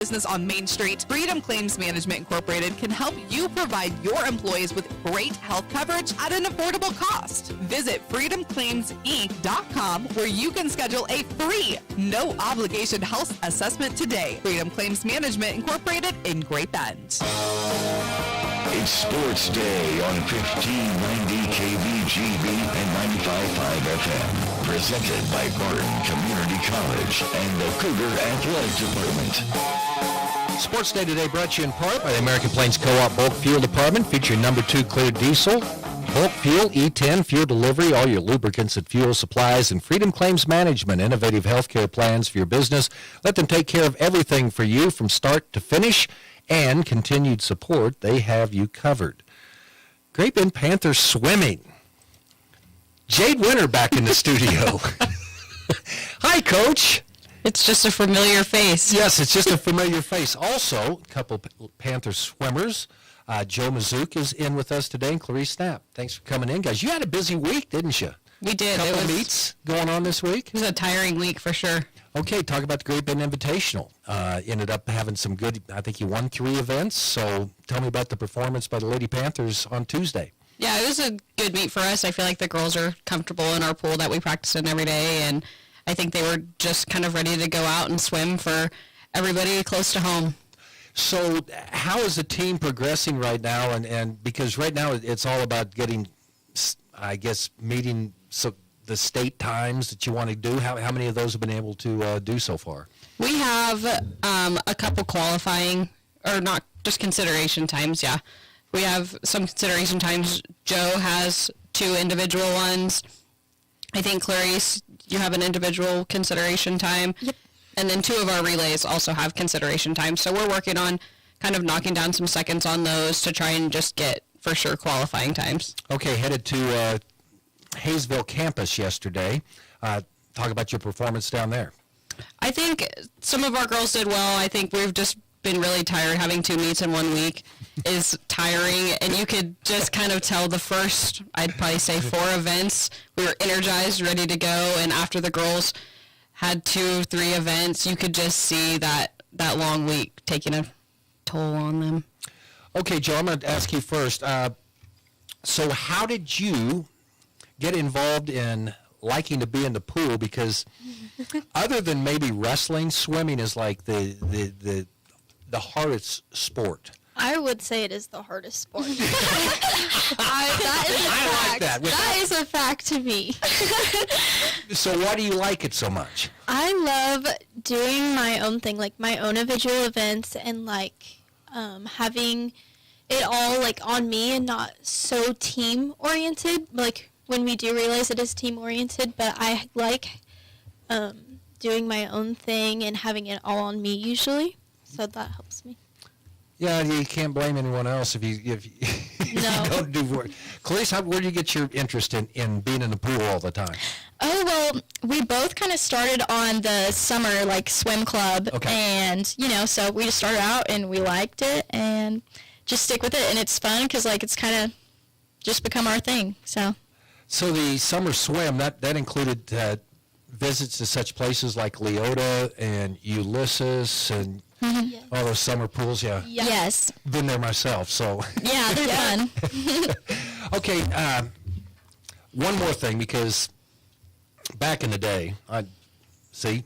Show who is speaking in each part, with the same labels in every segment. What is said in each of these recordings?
Speaker 1: business on Main Street, Freedom Claims Management Incorporated can help you provide your employees with great health coverage at an affordable cost. Visit freedomclaimsinc.com where you can schedule a free, no obligation health assessment today. Freedom Claims Management Incorporated in Grape Bend.
Speaker 2: It's Sports Day on 1590 KBGB and 95.5 FM. Presented by Barton Community College and the Cougar Athletic Department.
Speaker 3: Sports Day today brought to you in part by the American Plains Co-op Bulk Fuel Department, featuring number 2 clear diesel, bulk fuel, E10, fuel delivery, all your lubricants and fuel supplies, and Freedom Claims Management, innovative healthcare plans for your business. Let them take care of everything for you from start to finish, and continued support. They have you covered. Grape Bend Panthers swimming. Jade Winter back in the studio. Hi, Coach.
Speaker 4: It's just a familiar face.
Speaker 3: Yes, it's just a familiar face. Also, a couple Panther swimmers. Joe Mazook is in with us today, and Clarice Snap. Thanks for coming in, guys. You had a busy week, didn't you?
Speaker 4: We did.
Speaker 3: A couple meets going on this week?
Speaker 4: It was a tiring week for sure.
Speaker 3: Okay, talk about the Grape Bend Invitational. Ended up having some good, I think you won 3 events, so tell me about the performance by the Lady Panthers on Tuesday.
Speaker 4: Yeah, it was a good meet for us. I feel like the girls are comfortable in our pool that we practice in every day, and I think they were just kind of ready to go out and swim for everybody close to home.
Speaker 3: So how is the team progressing right now? And because right now it's all about getting, I guess, meeting the state times that you want to do. How many of those have been able to do so far?
Speaker 4: We have a couple qualifying, or not just consideration times, yeah. We have some consideration times. Joe has 2 individual ones. I think, Clarice, you have an individual consideration time.
Speaker 5: Yep.
Speaker 4: And then 2 of our relays also have consideration time. So we're working on kind of knocking down some seconds on those to try and just get, for sure, qualifying times.
Speaker 3: Okay, headed to Hayesville campus yesterday. Talk about your performance down there.
Speaker 4: I think some of our girls did well. I think we've just been really tired. Having 2 meets in 1 week is tiring, and you could just kind of tell the first, I'd probably say 4 events, we were energized, ready to go, and after the girls had 2, 3 events, you could just see that long week taking a toll on them.
Speaker 3: Okay, Joe, I'm going to ask you first. So how did you get involved in liking to be in the pool? Because other than maybe wrestling, swimming is like the hardest sport.
Speaker 5: I would say it is the hardest sport. That is a
Speaker 3: I
Speaker 5: fact.
Speaker 3: like that.
Speaker 5: That is a fact to me.
Speaker 3: So why do you like it so much?
Speaker 5: I love doing my own thing, like my own individual events, and like having it all like on me and not so team oriented. Like when we do realize it is team oriented, but I like doing my own thing and having it all on me usually. So that helps me.
Speaker 3: Yeah, you can't blame anyone else if you
Speaker 5: No.
Speaker 3: don't do work. Clarice, where do you get your interest in being in the pool all the time?
Speaker 6: Oh, well, we both kind of started on the summer, like, swim club.
Speaker 3: Okay.
Speaker 6: And, so we just started out and we liked it and just stick with it. And it's fun because, like, it's kind of just become our thing, so.
Speaker 3: So the summer swim, that included visits to such places like Leota and Ulysses and
Speaker 5: Yes.
Speaker 3: all those summer pools, yeah.
Speaker 6: Yes.
Speaker 3: Been there myself, so.
Speaker 6: Yeah, they're fun.
Speaker 3: Okay, one more thing, because back in the day, I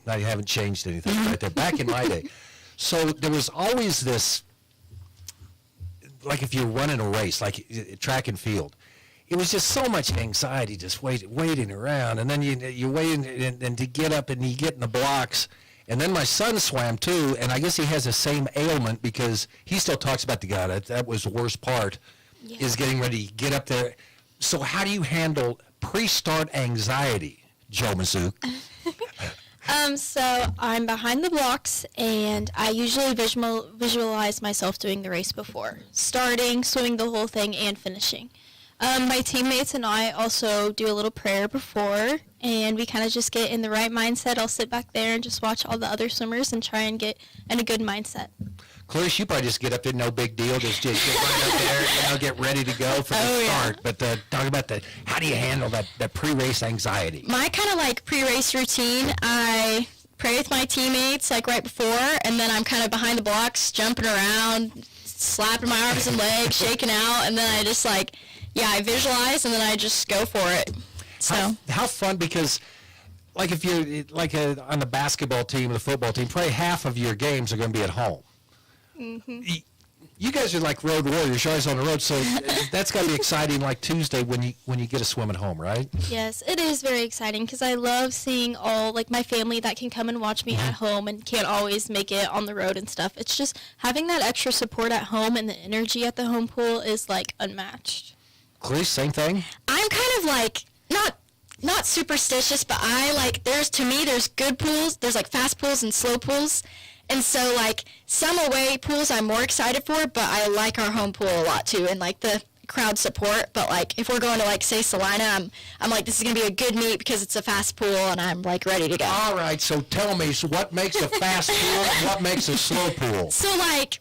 Speaker 3: haven't changed anything right there. Back in my day, so there was always this, like if you're running a race, like track and field, it was just so much anxiety just waiting around, and then you wait and to get up and you get in the blocks. And then my son swam too, and I guess he has the same ailment because he still talks about the guy. That was the worst part, is getting ready to get up there. So how do you handle pre-start anxiety, Joe Mazook?
Speaker 5: So I'm behind the blocks, and I usually visualize myself doing the race before starting, swimming the whole thing, and finishing. My teammates and I also do a little prayer before, and we kind of just get in the right mindset. I'll sit back there and just watch all the other swimmers and try and get in a good mindset.
Speaker 3: Clarice, you probably just get up there, no big deal, just get right up there, get ready to go for the start. But talk about how do you handle that pre-race anxiety?
Speaker 6: My kind of like pre-race routine, I pray with my teammates like right before, and then I'm kind of behind the blocks, jumping around, slapping my arms and legs, shaking out, and then I just I visualize, and then I just go for it. So
Speaker 3: How fun, because like if you're on the basketball team or the football team, probably half of your games are going to be at home. You guys are like road warriors. You're always on the road, so that's got to be exciting. Like Tuesday when you get to swim at home, right?
Speaker 5: Yes, it is very exciting because I love seeing all like my family that can come and watch me at home and can't always make it on the road and stuff. It's just having that extra support at home, and the energy at the home pool is like unmatched.
Speaker 3: Clarice, same thing.
Speaker 6: I'm kind of like not superstitious, but there's good pools. There's like fast pools and slow pools. And so, like, some away pools I'm more excited for, but I like our home pool a lot, too, and, like, the crowd support. But, like, if we're going to, like, say, Salina, I'm like, this is going to be a good meet because it's a fast pool, and I'm, like, ready to go.
Speaker 3: All right, so tell me, so what makes a fast pool and what makes a slow pool?
Speaker 6: So, like,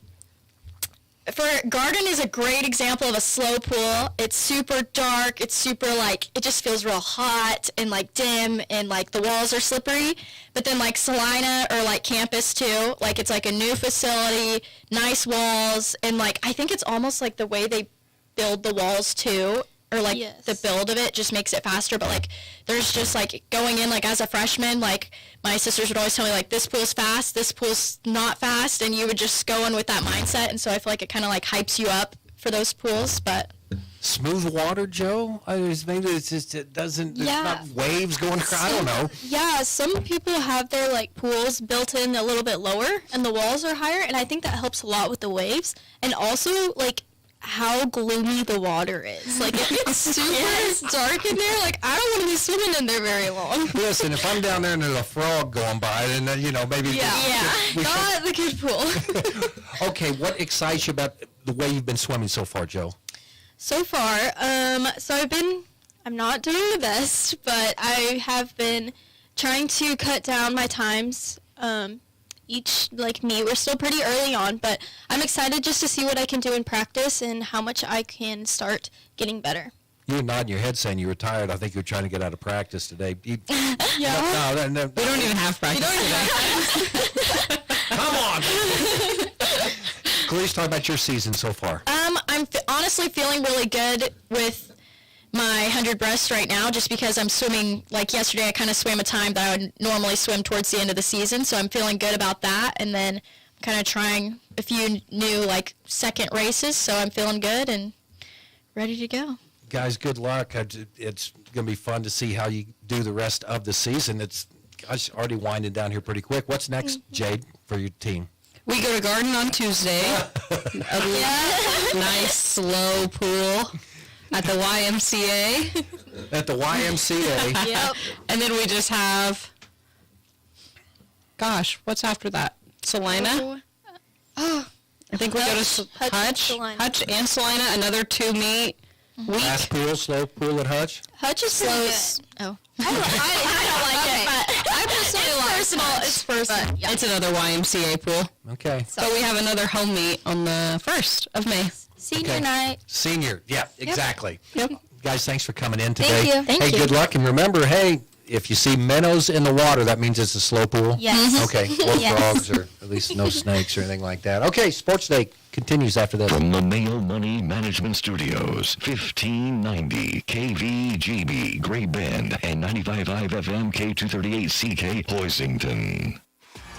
Speaker 6: for Garden is a great example of a slow pool. It's super dark. It's super, like, it just feels real hot and, like, dim, and, like, the walls are slippery. But then, like, Salina or, like, Campus, too, like, it's, like, a new facility, nice walls, and, like, I think it's almost, like, the way they build the walls, too, or, like,
Speaker 5: Yes.
Speaker 6: the build of it just makes it faster. But, like, there's just, like, going in, like, as a freshman, like, my sisters would always tell me, like, this pool's fast, this pool's not fast, and you would just go in with that mindset. And so I feel like it kind of, like, hypes you up for those pools. But
Speaker 3: Smooth water, Joe? Maybe it's just, it doesn't, there's
Speaker 5: Yeah.
Speaker 3: not waves going across. I don't know.
Speaker 5: Yeah, some people have their like pools built in a little bit lower, and the walls are higher, and I think that helps a lot with the waves, and also like how gloomy the water is. Like if it's super dark in there, like I don't want to be swimming in there very long.
Speaker 3: Listen, if I'm down there and there's a frog going by, then, maybe we should-
Speaker 5: Not the good pool.
Speaker 3: Okay, what excites you about the way you've been swimming so far, Joe?
Speaker 5: So far, I'm not doing the best, but I have been trying to cut down my times. Each meet, we're still pretty early on, but I'm excited just to see what I can do in practice and how much I can start getting better.
Speaker 3: You were nodding your head saying you were tired. I think you were trying to get out of practice today.
Speaker 5: Yeah.
Speaker 3: No,
Speaker 4: We don't even have practice today.
Speaker 3: come on. Clarice, talk about your season so far.
Speaker 6: I'm honestly feeling really good with my 100 breast right now, just because I'm swimming, like yesterday I kind of swam a time that I would normally swim towards the end of the season, so I'm feeling good about that. And then I'm kind of trying a few new second races, so I'm feeling good and ready to go.
Speaker 3: Guys, good luck. It's going to be fun to see how you do the rest of the season. It's already winding down here pretty quick. What's next, Jade, for your team?
Speaker 4: We go to Garden on Tuesday. A nice slow pool at the YMCA.
Speaker 3: At the YMCA.
Speaker 5: Yep.
Speaker 4: And then we just have, gosh, what's after that? Salina? I think we go to
Speaker 5: Hutch,
Speaker 4: Hutch and Salina, another 2 meet week.
Speaker 3: Fast pool, slow pool at Hutch.
Speaker 5: Hutch is
Speaker 6: Slow
Speaker 5: pretty
Speaker 6: is,
Speaker 5: good.
Speaker 6: oh.
Speaker 5: I don't like it, but I personally like
Speaker 6: personal.
Speaker 5: It's personal. Yeah.
Speaker 4: It's another YMCA pool.
Speaker 3: Okay.
Speaker 4: But we have another home meet on the 1st of May.
Speaker 5: Senior
Speaker 3: Okay.
Speaker 5: night.
Speaker 3: Senior. Yeah, exactly.
Speaker 4: Yep.
Speaker 3: Guys, thanks for coming in today.
Speaker 5: you.
Speaker 6: Thank
Speaker 3: hey,
Speaker 6: you.
Speaker 3: good luck. And remember, hey, if you see minnows in the water, that means it's a slow pool.
Speaker 5: Yes.
Speaker 3: Okay. Or
Speaker 5: Yes.
Speaker 3: frogs, or at least no snakes or anything like that. Okay, Sports Day continues after this.
Speaker 2: From the Mail Money Management Studios, 1590 KVGB, Gray Bend, and 95.5 FM K238CK, Hoisington.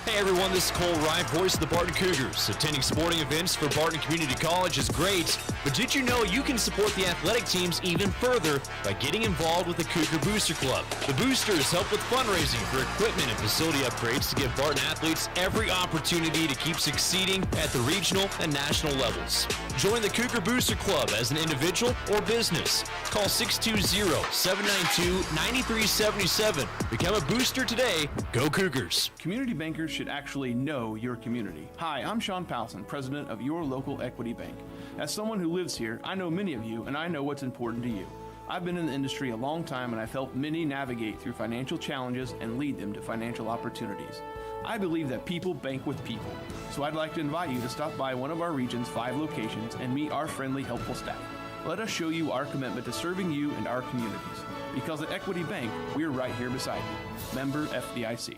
Speaker 7: Hey everyone, this is Cole Wright, voice of the Barton Cougars. Attending sporting events for Barton Community College is great, but did you know you can support the athletic teams even further by getting involved with the Cougar Booster Club? The Boosters help with fundraising for equipment and facility upgrades to give Barton athletes every opportunity to keep succeeding at the regional and national levels. Join the Cougar Booster Club as an individual or business. Call 620-792-9377. Become a booster today. Go Cougars.
Speaker 8: Community bankers should actually know your community. Hi, I'm Sean Powson, president of your local Equity Bank. As someone who lives here, I know many of you and I know what's important to you. I've been in the industry a long time and I've helped many navigate through financial challenges and lead them to financial opportunities. I believe that people bank with people, so I'd like to invite you to stop by one of our region's 5 locations and meet our friendly, helpful staff. Let us show you our commitment to serving you and our communities. Because at Equity Bank, we're right here beside you. Member FDIC.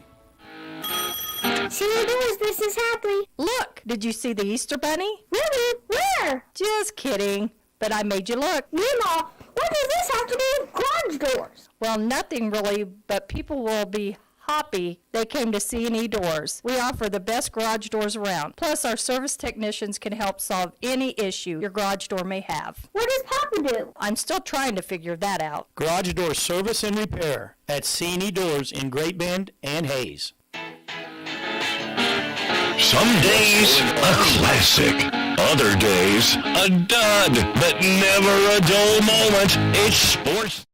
Speaker 9: See, this is happy.
Speaker 10: Look, did you see the Easter Bunny?
Speaker 9: Really? Where?
Speaker 10: Just kidding, but I made you look.
Speaker 9: Mima, what does this have to do with garage doors?
Speaker 10: Well, nothing really, but people will be happy they came to C&E Doors. We offer the best garage doors around. Plus, our service technicians can help solve any issue your garage door may have.
Speaker 9: What does Papa do?
Speaker 10: I'm still trying to figure that out.
Speaker 11: Garage door service and repair at C&E Doors in Great Bend and Hayes.
Speaker 2: Some days, a classic. Other days, a dud. But never a dull moment. It's sports.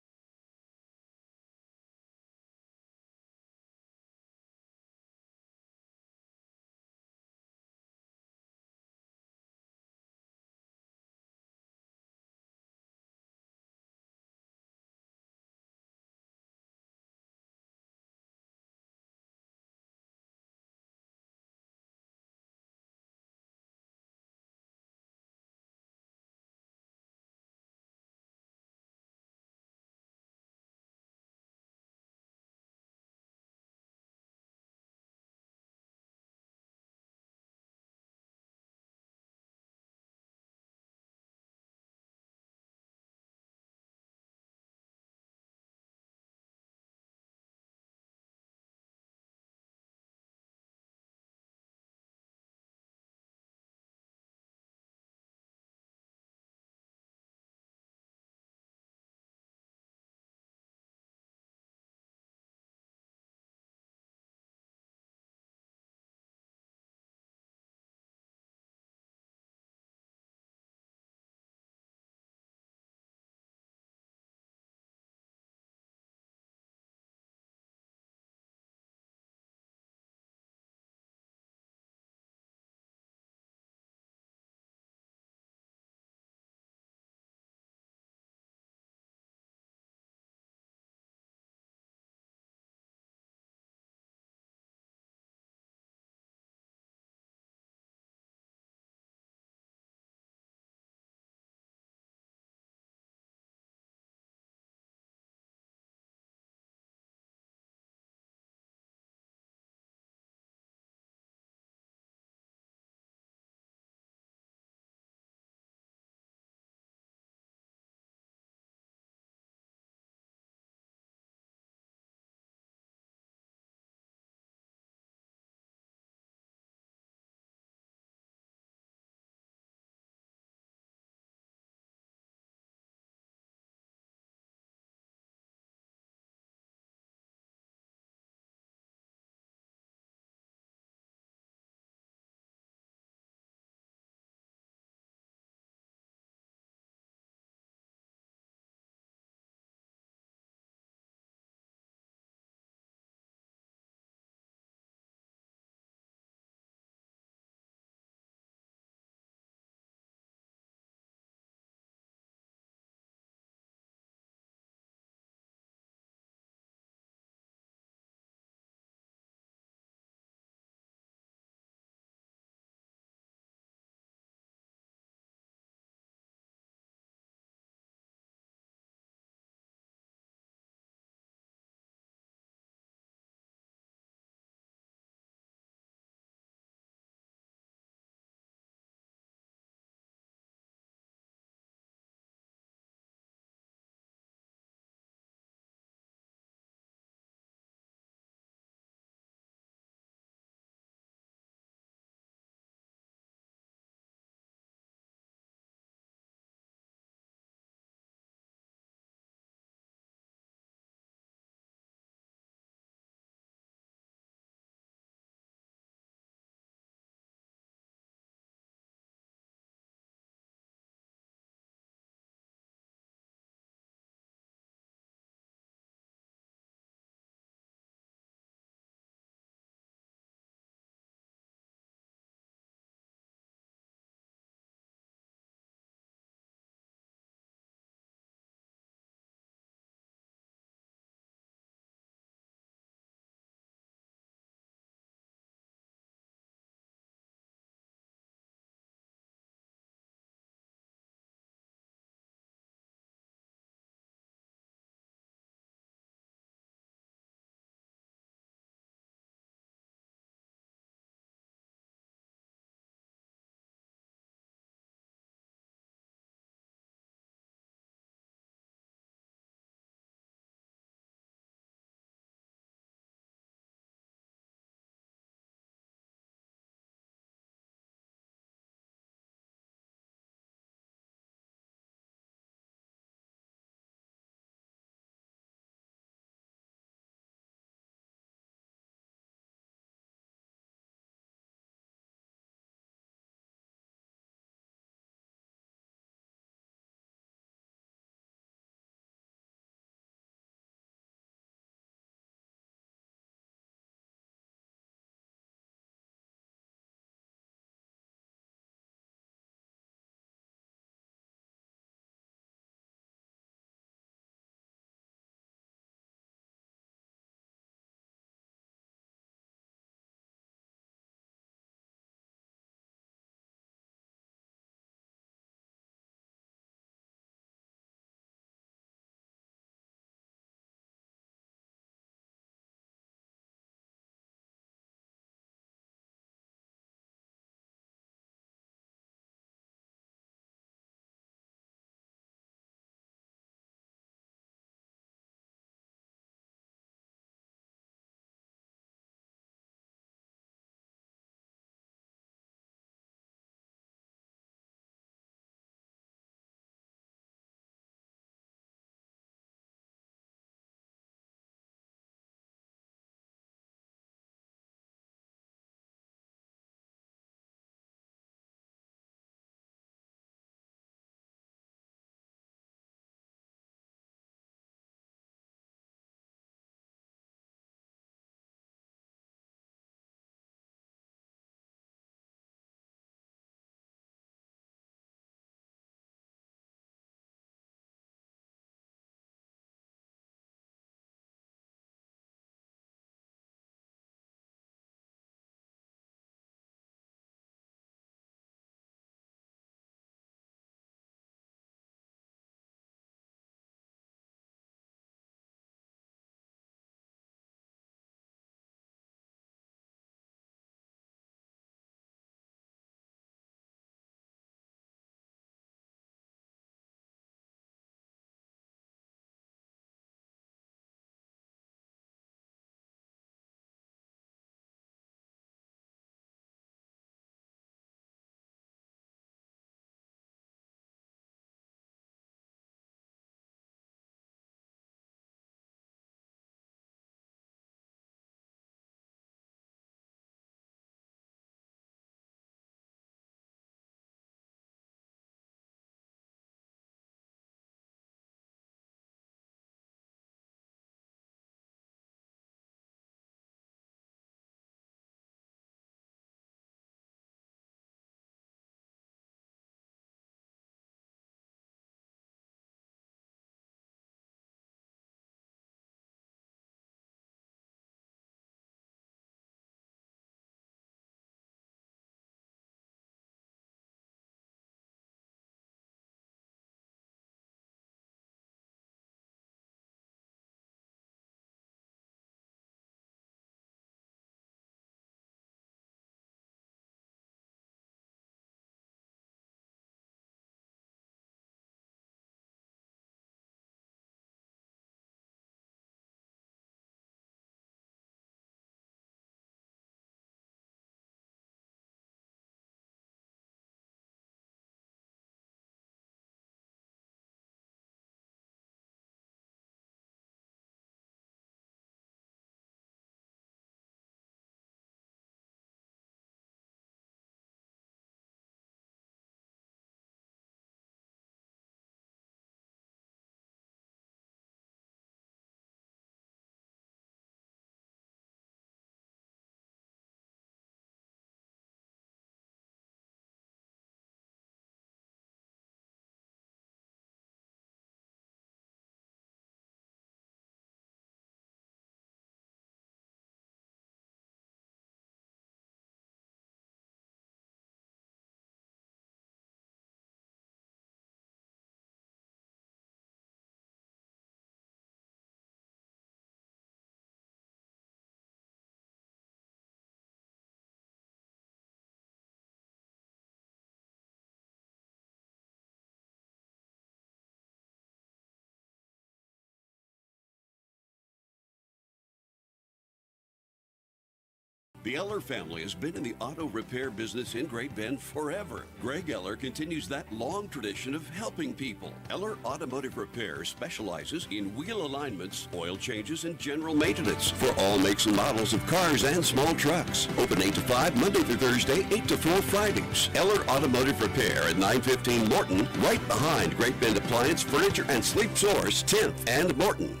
Speaker 12: The Eller family has been in the auto repair business in Great Bend forever. Greg Eller continues that long tradition of helping people. Eller Automotive Repair specializes in wheel alignments, oil changes, and general maintenance for all makes and models of cars and small trucks. Open 8 to 5 Monday through Thursday, 8 to 4 Fridays. Eller Automotive Repair at 915 Morton, right behind Great Bend Appliance, Furniture, and Sleep Source, 10th and Morton.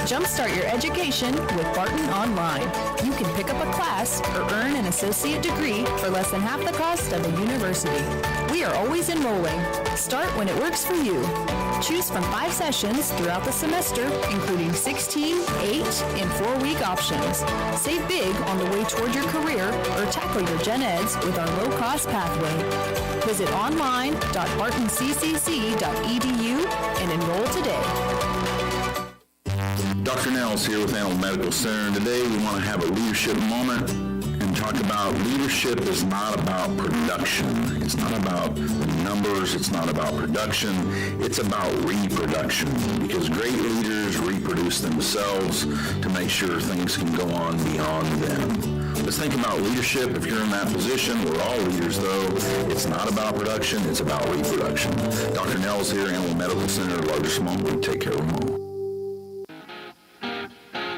Speaker 13: Jumpstart your education with Barton Online. You can pick up a class or earn an associate degree for less than half the cost of a university. We are always enrolling. Start when it works for you. Choose from 5 sessions throughout the semester, including 16, 8, and 4-week options. Save big on the way toward your career or tackle your gen eds with our low-cost pathway. Visit online.bartoncccc.edu and enroll today.
Speaker 14: Dr. Nels here with Animal Medical Center, and today we want to have a leadership moment and talk about leadership is not about production. It's not about numbers. It's not about production. It's about reproduction, because great leaders reproduce themselves to make sure things can go on beyond them. Let's think about leadership. If you're in that position, we're all leaders, though. It's not about production. It's about reproduction. Dr. Nels here, Animal Medical Center, largest small group. Take care of them all.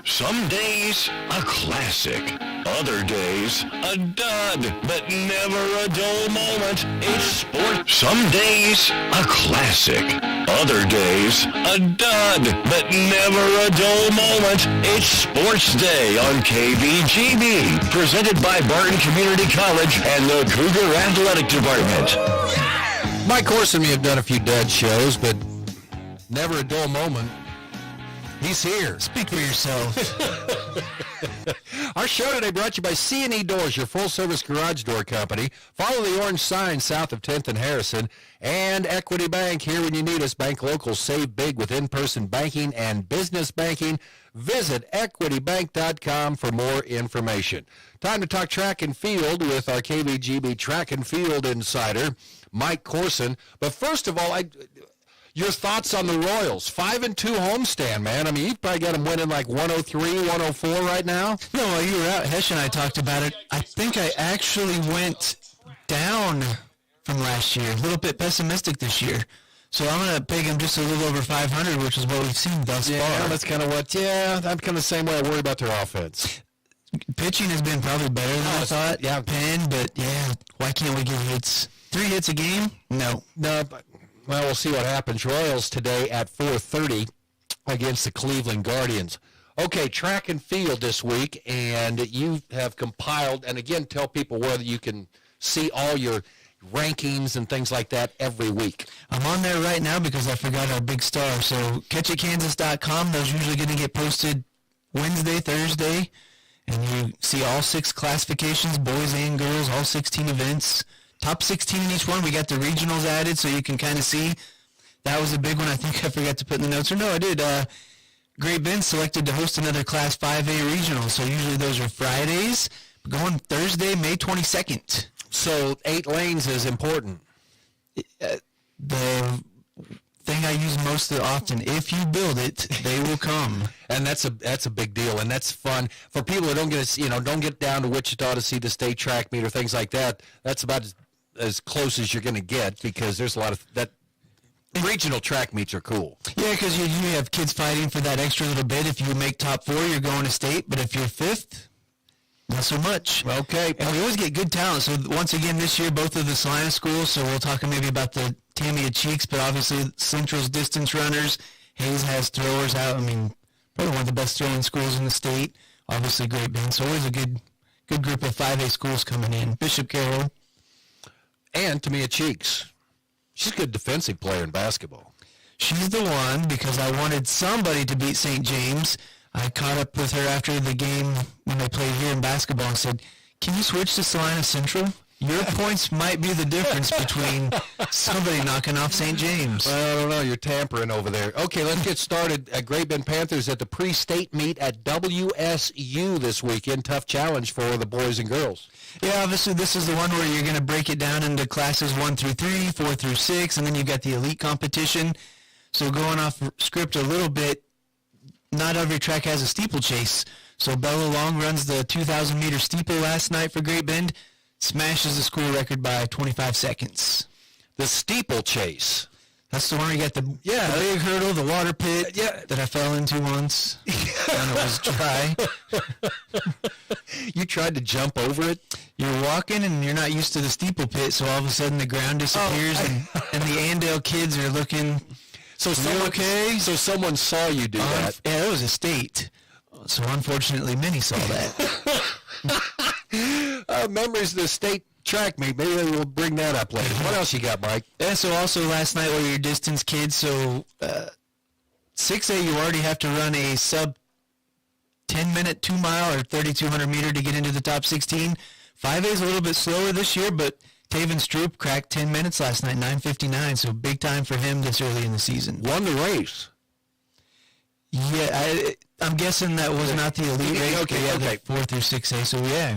Speaker 2: Some days, a classic. Other days, a dud, but never a dull moment. It's sport. Some days, a classic. Other days, a dud, but never a dull moment. It's Sports Day on KBGB, presented by Barton Community College and the Cougar Athletic Department.
Speaker 3: Mike Corson may have done a few dud shows, but never a dull moment. He's here.
Speaker 11: Speak for yourself.
Speaker 3: Our show today brought to you by C&E Doors, your full-service garage door company. Follow the orange sign south of 10th and Harrison. And Equity Bank, here when you need us. Bank local, save big with in-person banking and business banking. Visit equitybank.com for more information. Time to talk track and field with our KBGB track and field insider, Mike Corson. But first of all, your thoughts on the Royals? 5-2 homestand, man. I mean, you've probably got them winning like 103, 104 right now.
Speaker 11: No, while you were out, Hesh and I talked about it. I think I actually went down from last year, a little bit pessimistic this year. So I'm going to peg them just a little over 500, which is what we've seen thus far.
Speaker 3: Yeah, that's kind of what, I'm kind of the same way. I worry about their offense.
Speaker 11: Pitching has been probably better than I thought. Yeah, Penn, but yeah, why can't we get hits? 3 hits a game? No, but...
Speaker 3: Well, we'll see what happens. Royals today at 4:30 against the Cleveland Guardians. Okay, track and field this week, and you have compiled, and again, tell people where you can see all your rankings and things like that every week.
Speaker 11: I'm on there right now because I forgot our big star. So catchitkansas.com, those usually going to get posted Wednesday, Thursday, and you see all 6 classifications, boys and girls, all 16 events. Top 16 in each one. We got the regionals added, so you can kind of see. That was a big one. I think I forgot to put in the notes. Or no, I did. Great Bend selected to host another Class 5A regional, so usually those are Fridays. We're going Thursday, May 22nd.
Speaker 3: So 8 lanes is important.
Speaker 11: The thing I use most often, if you build it, they will come.
Speaker 3: And that's a big deal, and that's fun for people who don't get down to Wichita to see the state track meet or things like that. That's about as close as you're going to get, because there's a lot of that. Regional track meets are cool.
Speaker 11: Yeah, because you have kids fighting for that extra little bit. If you make top 4, you're going to state, but if you're 5th, not so much.
Speaker 3: Okay.
Speaker 11: And we always get good talent. So once again, this year, both of the Salina schools, so we'll talk maybe about the Tamiya Cheeks, but obviously Central's distance runners. Hayes has throwers out. I mean, probably one of the best throwing schools in the state. Obviously, Great Bend. So always a good group of 5A schools coming in. Bishop Carroll.
Speaker 3: And Tamiya Cheeks. She's a good defensive player in basketball.
Speaker 11: She's the one, because I wanted somebody to beat St. James. I caught up with her after the game when they played here in basketball and said, can you switch to Salina Central? Your points might be the difference between somebody knocking off St. James.
Speaker 3: Well, I don't know. You're tampering over there. Okay, let's get started. Great Bend Panthers at the pre-state meet at WSU this weekend. Tough challenge for the boys and girls.
Speaker 11: Yeah, obviously this is the one where you're going to break it down into classes 1 through 3, 4 through 6, and then you've got the elite competition. So going off script a little bit, not every track has a steeplechase. So Bella Long runs the 2,000 meter steeple last night for Great Bend, smashes the school record by 25 seconds.
Speaker 3: The steeplechase.
Speaker 11: That's the one where you got the big hurdle, the water pit that I fell into once when it was dry.
Speaker 3: You tried to jump over it?
Speaker 11: You're walking and you're not used to the steeple pit, so all of a sudden the ground disappears and the Andale kids are looking,
Speaker 3: so
Speaker 11: okay?
Speaker 3: So someone saw you do that.
Speaker 11: Yeah, it was a state. So unfortunately, many saw that.
Speaker 3: Members of the state track meet. Maybe we'll bring that up later. What else you got, Mike?
Speaker 11: Yeah, so also last night were your distance kids. So 6A, you already have to run a sub 10-minute 2-mile or 3,200 meter to get into the top 16. 5A is a little bit slower this year, but Taven Stroop cracked 10 minutes last night, 9:59. So big time for him this early in the season.
Speaker 3: Won the race.
Speaker 11: Yeah, I'm guessing that was not the elite race.
Speaker 3: Okay.
Speaker 11: The 4 through 6A. So yeah.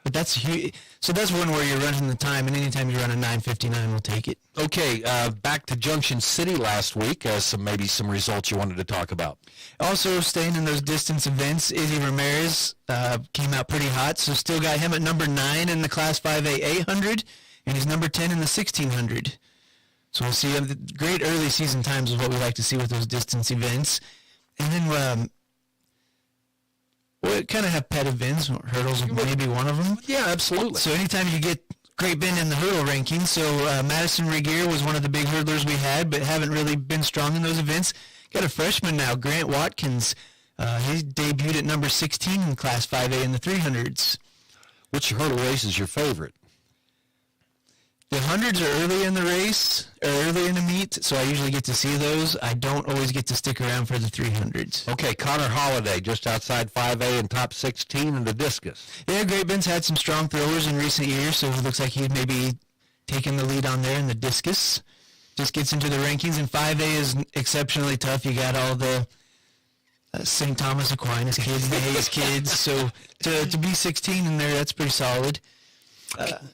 Speaker 11: But that's huge. So that's one where you're running the time, and anytime you run a 9:59, we'll take it.
Speaker 3: Okay, back to Junction City last week. Some results you wanted to talk about.
Speaker 11: Also, staying in those distance events, Izzy Ramirez came out pretty hot, so still got him at number 9 in the Class 5A 800, and he's number 10 in the 1600. So we'll see great early season times is what we like to see with those distance events. And then we kind of have pet events. Hurdles maybe one of them.
Speaker 3: Yeah, absolutely.
Speaker 11: So anytime you get Great Bend in the hurdle rankings, so Madison Regier was one of the big hurdlers we had, but haven't really been strong in those events. Got a freshman now, Grant Watkins. He debuted at number 16 in Class 5A in the 300s.
Speaker 3: Which hurdle race is your favorite?
Speaker 11: The hundreds are early in the race, or early in the meet, so I usually get to see those. I don't always get to stick around for the 300s.
Speaker 3: Okay, Connor Holiday, just outside 5A and top 16 in the discus.
Speaker 11: Yeah, Great Bend's had some strong throwers in recent years, so it looks like he's maybe taking the lead on there in the discus. Just gets into the rankings, and 5A is exceptionally tough. You got all the St. Thomas Aquinas kids, the Hayes kids, so to be 16 in there, that's pretty solid.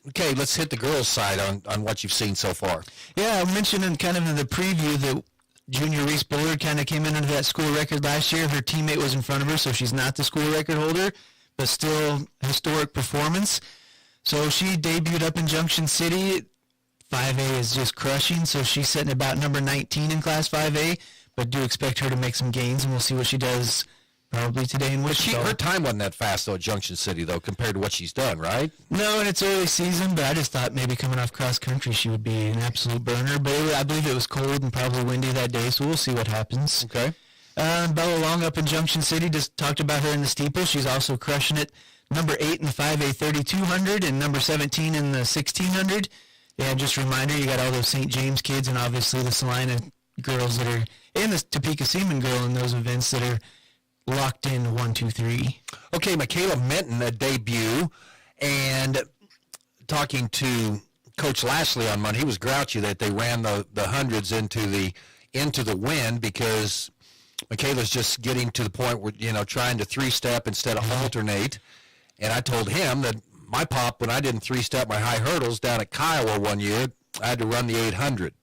Speaker 3: Okay, let's hit the girls' side on what you've seen so far.
Speaker 11: Yeah, I mentioned in the preview that junior Reese Bullard kind of came in under that school record last year. Her teammate was in front of her, so she's not the school record holder, but still historic performance. So she debuted up in Junction City. 5A is just crushing, so she's sitting about number 19 in Class 5A, but do expect her to make some gains, and we'll see what she does probably today in Wichita.
Speaker 3: Her time wasn't that fast, though, at Junction City, though, compared to what she's done, right?
Speaker 11: No, and it's early season, but I just thought maybe coming off cross country she would be an absolute burner. But I believe it was cold and probably windy that day, so we'll see what happens.
Speaker 3: Okay.
Speaker 11: Bella Long up in Junction City, just talked about her in the steeple. She's also crushing it. Number 8 in the 5A 3,200 and number 17 in the 1,600. Yeah, just a reminder, you got all those St. James kids and obviously the Salina girls that are, and the Topeka Seaman girl in those events that are locked in 1, 2, 3.
Speaker 3: Okay, Michaela Minton, a debut, and talking to Coach Lashley on Monday, he was grouchy that they ran the hundreds into the wind because Michaela's just getting to the point where, trying to 3-step instead of alternate. And I told him that my pop, when I didn't 3-step my high hurdles down at Kiowa one year, I had to run the 800.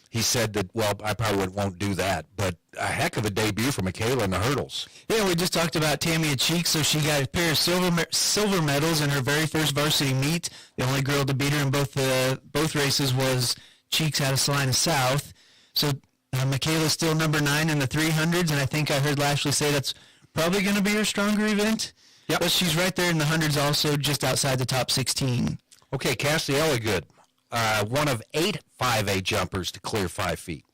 Speaker 3: He said that, well, I probably won't do that, but a heck of a debut for Michaela in the hurdles.
Speaker 11: Yeah, we just talked about Tamia Cheeks, so she got a pair of silver medals in her very first varsity meet. The only girl to beat her in both races was Cheeks out of Salina South. So Michaela's still number 9 in the 300s, and I think I heard Lashley say that's probably going to be her stronger event. Yep. But she's right there in the hundreds also, just outside the top 16.
Speaker 3: Okay, Cassie Elligood, one of 8 5A jumpers to clear 5 feet.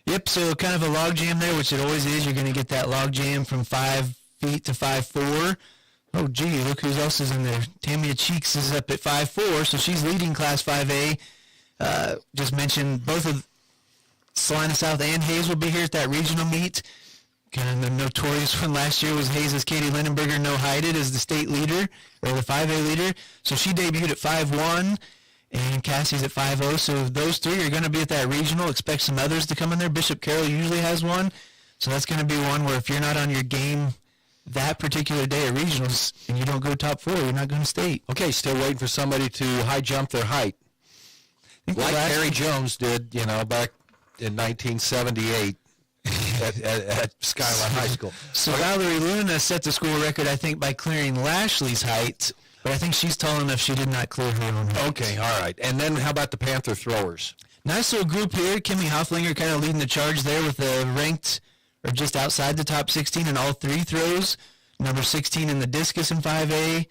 Speaker 11: Yep, so kind of a log jam there, which it always is. You're going to get that log jam from 5 feet to 5'4". Oh, gee, look who else is in there. Tamia Cheeks is up at 5'4", so she's leading Class 5A. Just mentioned both of Salina South and Hayes will be here at that regional meet. Kind of the notorious one last year was Hayes' Katie Lindenberger no-hided as the state leader, or the 5A leader. So she debuted at 5'1", and Cassie's at 5'0". So those three are going to be at that regional. Expect some others to come in there. Bishop Carroll usually has one. So that's going to be one where if you're not on your game that particular day at regionals and you don't go top 4, you're not going to state.
Speaker 3: Okay, still waiting for somebody to high jump their height. Like Harry Jones did, back in 1978. at Skyline High School.
Speaker 11: So Valerie Luna set the school record, I think, by clearing Lashley's height, but I think she's tall enough she did not clear her own height.
Speaker 3: Okay, all right. And then how about the Panther throwers?
Speaker 11: Nice little group here. Kimmy Hofflinger kind of leading the charge there with a ranked, or just outside the top 16 in all three throws. Number 16 in the discus in 5A.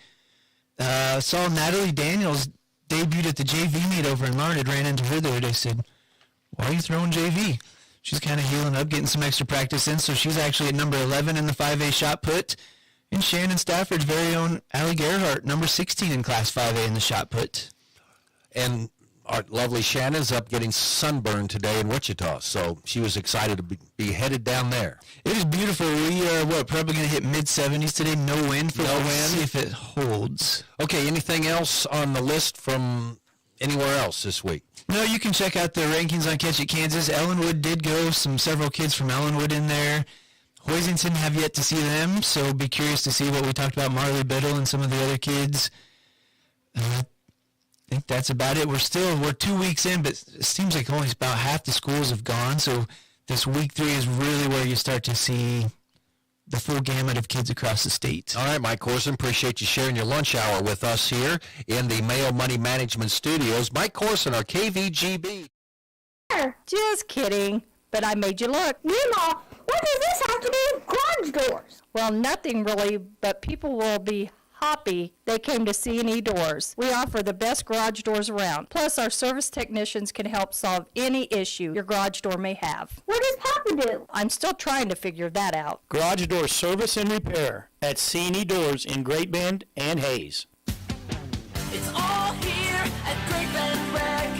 Speaker 11: Saw Natalie Daniels debuted at the JV meet over in Larned. Ran into her there. They said, why are you throwing JV? She's kind of healing up, getting some extra practice in. So she's actually at number 11 in the 5A shot put. And Shannon Stafford's very own Allie Gerhardt, number 16 in Class 5A in the shot put.
Speaker 3: And our lovely Shannon's up getting sunburned today in Wichita, so she was excited to be headed down there.
Speaker 11: It is beautiful. We are, probably going to hit mid-70s today. No wind for
Speaker 3: No wind.
Speaker 11: See if it holds.
Speaker 3: Okay, anything else on the list from anywhere else this week?
Speaker 11: No, you can check out the rankings on Catch It Kansas. Ellenwood did go, several kids from Ellenwood in there. Hoisington have yet to see them, so be curious to see what we talked about, Marley Biddle and some of the other kids. I think that's about it. We're 2 weeks in, but it seems like only about half the schools have gone, so this week 3 is really where you start to see the full gamut of kids across the state.
Speaker 3: All right, Mike Corson, appreciate you sharing your lunch hour with us here in the Mayo Money Management Studios. Mike Corson, our KVGB.
Speaker 10: Just kidding, but I made you look.
Speaker 9: Meemaw, what does this have to do with garage doors?
Speaker 10: Well, nothing really, but people will be happy they came to C&E Doors. We offer the best garage doors around. Plus, our service technicians can help solve any issue your garage door may have.
Speaker 9: What does Papa do?
Speaker 10: I'm still trying to figure that out.
Speaker 15: Garage door service and repair at C&E Doors in Great Bend and Hayes.
Speaker 16: It's all here at Great Bend Rec.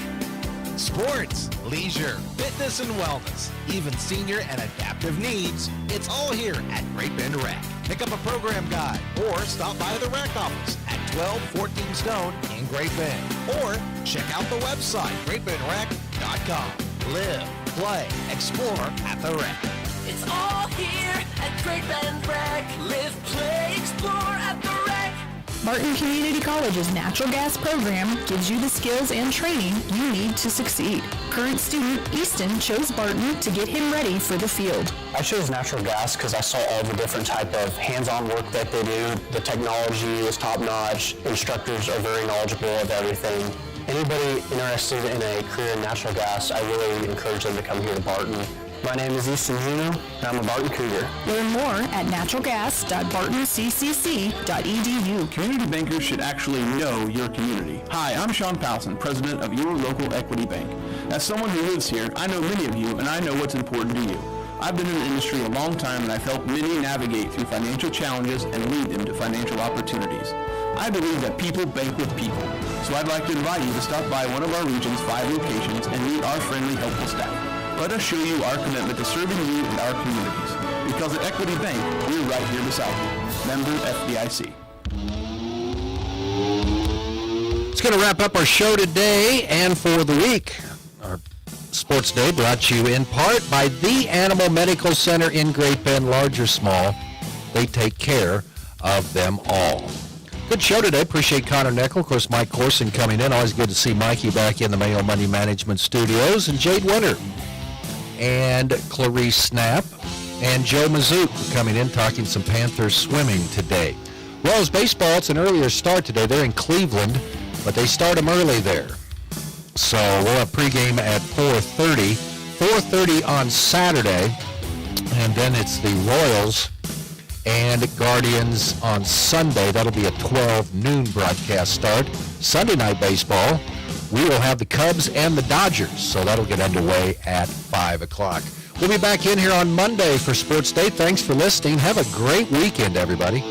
Speaker 17: Sports, leisure, fitness and wellness, even senior and adaptive needs. It's all here at Great Bend Rec. Pick up a program guide or stop by the rec office at 1214 Stone in Great Bend. Or check out the website, greatbendrec.com. Live, play, explore at the rec.
Speaker 16: It's all here at Great Bend Rec. Live, play, explore at the rec.
Speaker 13: Barton Community College's natural gas program gives you the skills and training you need to succeed. Current student Easton chose Barton to get him ready for the field.
Speaker 18: I chose natural gas because I saw all the different type of hands-on work that they do. The technology is top-notch. Instructors are very knowledgeable of everything. Anybody interested in a career in natural gas, I really encourage them to come here to Barton. My name is Easton Juno, and I'm a Barton Cougar.
Speaker 13: Learn more at naturalgas.bartonccc.edu.
Speaker 8: Community bankers should actually know your community. Hi, I'm Sean Powson, president of your local Equity Bank. As someone who lives here, I know many of you, and I know what's important to you. I've been in the industry a long time, and I've helped many navigate through financial challenges and lead them to financial opportunities. I believe that people bank with people, so I'd like to invite you to stop by one of our region's 5 locations and meet our friendly, helpful staff. Let us show you our commitment to serving you and our communities. Because at Equity Bank, we're right here beside you. Member FDIC.
Speaker 3: It's going to wrap up our show today and for the week. Our Sports Day brought to you in part by the Animal Medical Center in Great Bend, large or small. They take care of them all. Good show today. Appreciate Connor Neckel. Of course, Mike Corson coming in. Always good to see Mikey back in the Mayo Money Management Studios. And Jade Winter and Clarice Snap and Joe Mazook coming in talking some Panthers swimming today. Royals baseball, it's an earlier start today. They're in Cleveland, but they start them early there. So we'll have pregame at 4:30. 4:30 on Saturday, and then it's the Royals and Guardians on Sunday. That'll be a 12 noon broadcast start. Sunday night baseball, we will have the Cubs and the Dodgers, so that'll get underway at 5 o'clock. We'll be back in here on Monday for Sports Day. Thanks for listening. Have a great weekend, everybody.